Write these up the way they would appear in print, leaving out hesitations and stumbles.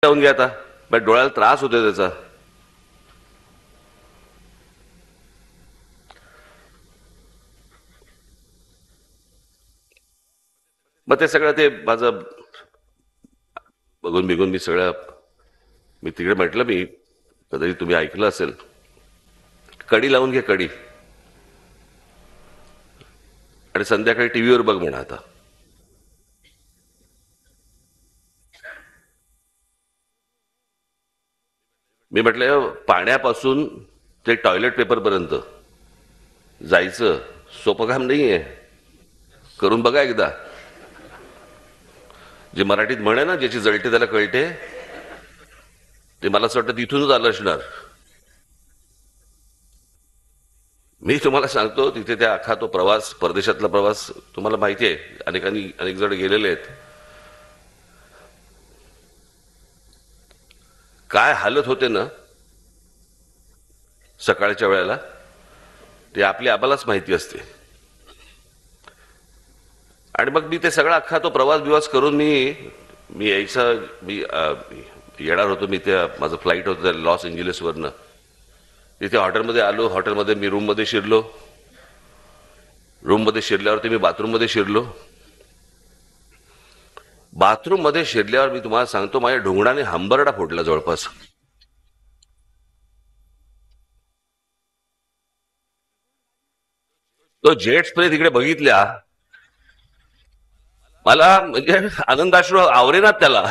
लावून घ्या आता, पण डोळ्याला त्रास होतोय त्याचा. मग ते सगळं ते माझं बघून बिघून मी तिकडे म्हटलं, मी कदाचित तुम्ही ऐकलं असेल, कडी लावून घे कडी, आणि संध्याकाळी टीव्हीवर बघ म्हणा. आता मी म्हटलं पाण्यापासून ते टॉयलेट पेपर पर्यंत जायचं सोपं काम नाहीये, करून बघा एकदा. जे मराठीत म्हणे ना, ज्याची जळते त्याला कळते, ते मला असं वाटतं तिथूनच आलं असणार. मी तुम्हाला सांगतो, तिथे त्या अख्खा तो प्रवास, परदेशातला प्रवास तुम्हाला माहिती आहे, अनेक जण गेलेले आहेत. काय हालत होते ना सकाळच्या वेळेला, ते आम्हालाच माहिती असते. आणि मग मी ते सगळा अख्खा तो प्रवास करून मी येणार होतो. मी त्या माझं फ्लाईट होतं लॉस एंजेलिसवरनं. तिथे हॉटेलमध्ये आलो. हॉटेलमध्ये मी रूममध्ये शिरलो. रूममध्ये शिरल्यावरती मी बाथरूममध्ये शिरलो. बाथरूममध्ये शिरल्यावर मी तुम्हाला सांगतो, माझ्या ढोंगणाने हंबरडा फोडला जवळपास. तो जेट स्प्रे तिकडे बघितल्या, मला म्हणजे आनंदाश्रू आवरेनात त्याला.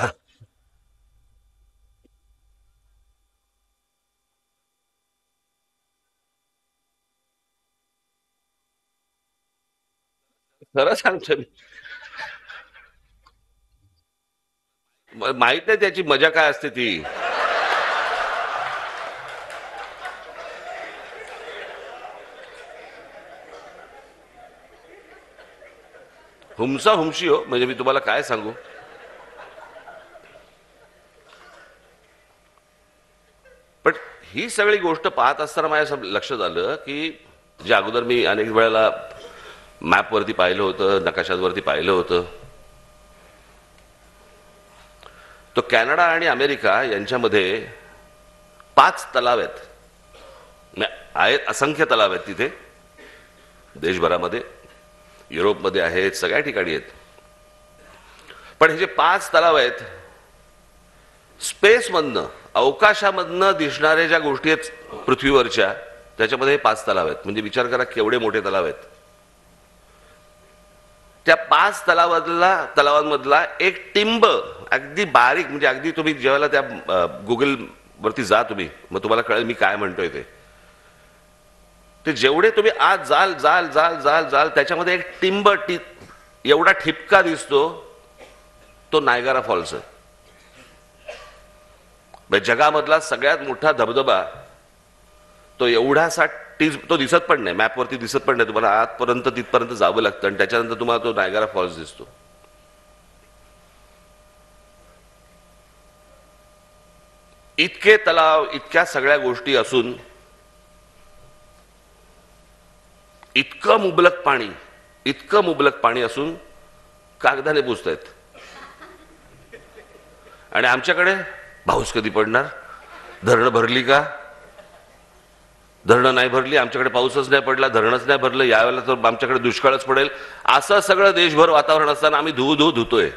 खरं सांगतो मी, माहित नाही त्याची मजा काय असते ती. हुमसा हुमशी हो, म्हणजे मी तुम्हाला काय सांगू. पण ही सगळी गोष्ट पाहत असताना माझ्या लक्षात आलं की जे अगोदर मी अनेक वेळेला मॅपवरती पाहिलं होतं, नकाशावरती पाहिलं होतं, तो कॅनडा आणि अमेरिका यांच्यामध्ये 5 तलाव आहेत. असंख्य तलाव आहेत तिथे देशभरामध्ये, युरोपमध्ये आहेत, सगळ्या ठिकाणी आहेत. पण हे जे 5 तलाव आहेत, स्पेसमधनं, अवकाशामधनं दिसणाऱ्या ज्या गोष्टी आहेत पृथ्वीवरच्या, त्याच्यामध्ये हे 5 तलाव आहेत. म्हणजे विचार करा केवढे मोठे तलाव आहेत. त्या 5 तलावांमधला एक टिंब अगदी बारीक, म्हणजे अगदी तुम्ही जेव्हा त्या गुगल वरती जा तुम्ही, मग तुम्हाला कळेल मी काय म्हणतोय ते जेवढे तुम्ही आज जाल जाल जाल जाल जाल त्याच्यामध्ये एक टिंब एवढा ठिपका दिसतो, तो नायगारा फॉल्स आहे. जगामधला सगळ्यात मोठा धबधबा तो एवढासा तो दिसत पण नाही, मॅपवरती दिसत पण नाही तुम्हाला. आतपर्यंत तिथपर्यंत जावं लागतं आणि त्याच्यानंतर तुम्हाला तो नायगारा फॉल्स दिसतो. इतके तलाव, इतक्या सगळ्या गोष्टी असून इतकं मुबलक पाणी असून कागदाने पुसतायत. आणि आमच्याकडे पाऊस कधी पडणार, धरणं भरली का, धरणं नाही भरली, आमच्याकडे पाऊसच नाही पडला, धरणच नाही भरलं, यावेळेला तर आमच्याकडे दुष्काळच पडेल, असं सगळं देशभर वातावरण असताना आम्ही धुतोय.